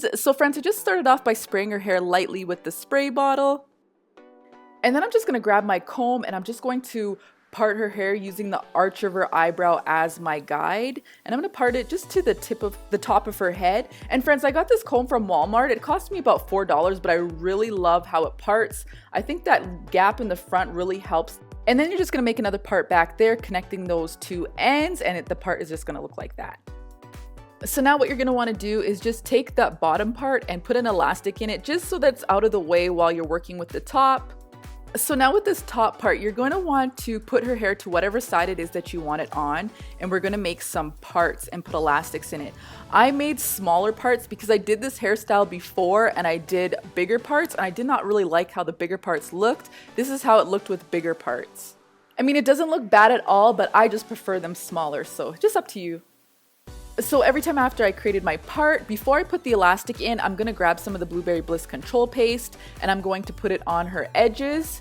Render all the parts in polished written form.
ends. So friends, I just started off by spraying her hair lightly with the spray bottle. And then I'm just gonna grab my comb and I'm just going to part her hair using the arch of her eyebrow as my guide. And I'm gonna part it just to the top of her head. And friends, I got this comb from Walmart. It cost me about $4, but I really love how it parts. I think that gap in the front really helps. And then you're just gonna make another part back there, connecting those two ends, and the part is just gonna look like that. So now what you're gonna wanna do is just take that bottom part and put an elastic in it just so that's out of the way while you're working with the top. So now with this top part, you're going to want to put her hair to whatever side it is that you want it on, and we're going to make some parts and put elastics in it. I made smaller parts because I did this hairstyle before and I did bigger parts, and I did not really like how the bigger parts looked. This is how it looked with bigger parts. I mean, it doesn't look bad at all, but I just prefer them smaller, so just up to you. So every time after I created my part, before I put the elastic in, I'm going to grab some of the Blueberry Bliss Control Paste and I'm going to put it on her edges.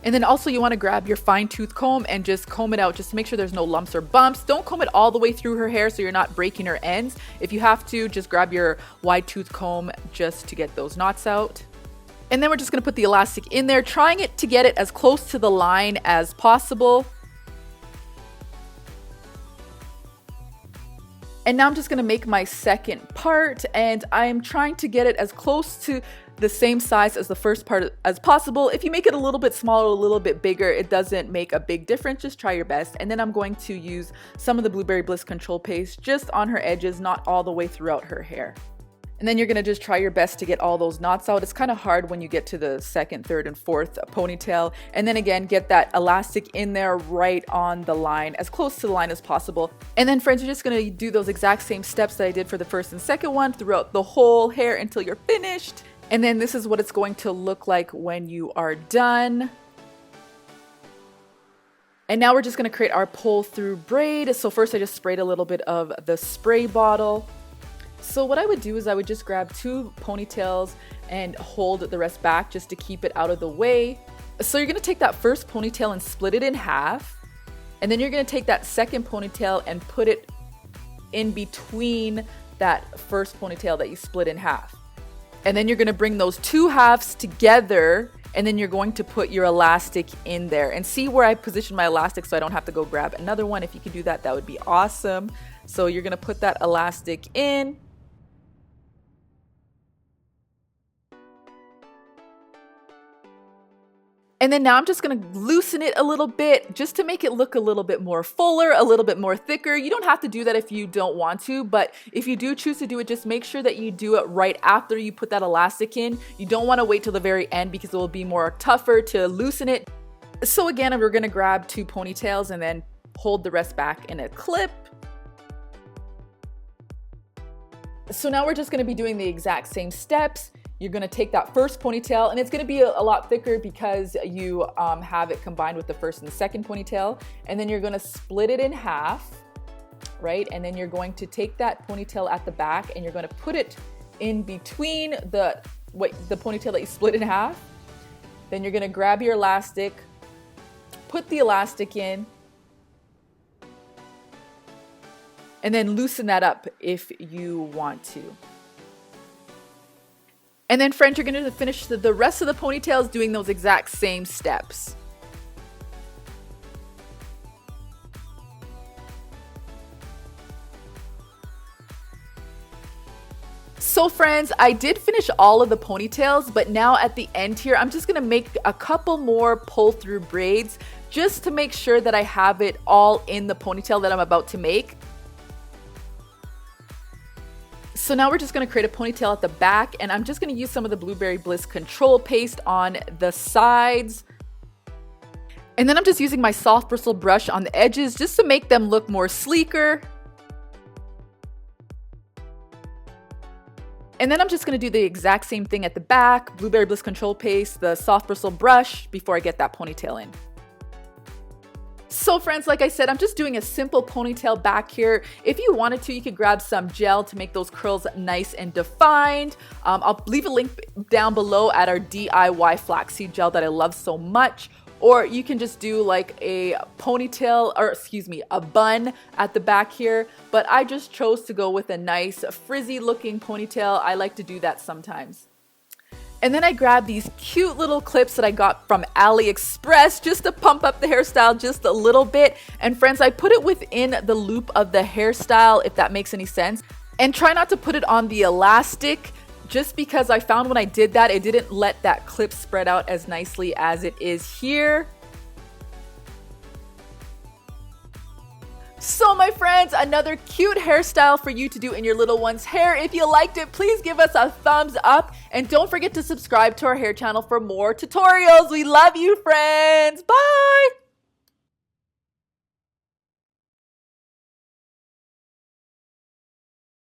And then also you want to grab your fine tooth comb and just comb it out just to make sure there's no lumps or bumps. Don't comb it all the way through her hair so you're not breaking her ends. If you have to, just grab your wide tooth comb just to get those knots out. And then we're just going to put the elastic in there, trying to get it as close to the line as possible. And now I'm just gonna make my second part, and I'm trying to get it as close to the same size as the first part as possible. If you make it a little bit smaller, a little bit bigger, it doesn't make a big difference. Just try your best. And then I'm going to use some of the Blueberry Bliss Control Paste just on her edges, not all the way throughout her hair. And then you're gonna just try your best to get all those knots out. It's kind of hard when you get to the second, third, and fourth ponytail. And then again, get that elastic in there right on the line, as close to the line as possible. And then friends, you're just gonna do those exact same steps that I did for the first and second one throughout the whole hair until you're finished. And then this is what it's going to look like when you are done. And now we're just gonna create our pull through braid. So first I just sprayed a little bit of the spray bottle. So what I would do is I would just grab 2 ponytails and hold the rest back just to keep it out of the way. So you're gonna take that first ponytail and split it in half. And then you're gonna take that second ponytail and put it in between that first ponytail that you split in half. And then you're gonna bring those 2 halves together, and then you're going to put your elastic in there. And see where I position my elastic so I don't have to go grab another one. If you could do that, that would be awesome. So you're gonna put that elastic in. And then now I'm just gonna loosen it a little bit just to make it look a little bit more fuller, a little bit more thicker. You don't have to do that if you don't want to, but if you do choose to do it, just make sure that you do it right after you put that elastic in. You don't wanna wait till the very end because it will be more tougher to loosen it. So again, we're gonna grab 2 ponytails and then hold the rest back in a clip. So now we're just gonna be doing the exact same steps. You're gonna take that first ponytail, and it's gonna be a lot thicker because you have it combined with the first and the second ponytail. And then you're gonna split it in half, right? And then you're going to take that ponytail at the back and you're gonna put it in between the ponytail that you split in half. Then you're gonna grab your elastic, put the elastic in, and then loosen that up if you want to. And then friends, you're gonna finish the rest of the ponytails doing those exact same steps. So friends, I did finish all of the ponytails, but now at the end here, I'm just gonna make a couple more pull through braids just to make sure that I have it all in the ponytail that I'm about to make. So now we're just gonna create a ponytail at the back, and I'm just gonna use some of the Blueberry Bliss Control Paste on the sides. And then I'm just using my soft bristle brush on the edges just to make them look more sleeker. And then I'm just gonna do the exact same thing at the back, Blueberry Bliss Control Paste, the soft bristle brush before I get that ponytail in. So friends, like I said, I'm just doing a simple ponytail back here. If you wanted to, you could grab some gel to make those curls nice and defined. I'll leave a link down below at our DIY flaxseed gel that I love so much. or you can just do like a ponytail, or excuse me, a bun at the back here. But I just chose to go with a nice frizzy looking ponytail. I like to do that sometimes. And then I grabbed these cute little clips that I got from AliExpress just to pump up the hairstyle just a little bit. And friends, I put it within the loop of the hairstyle, if that makes any sense. And try not to put it on the elastic, just because I found when I did that, it didn't let that clip spread out as nicely as it is here. So my friends, another cute hairstyle for you to do in your little one's hair. If you liked it, please give us a thumbs up. And don't forget to subscribe to our hair channel for more tutorials. We love you, friends. Bye!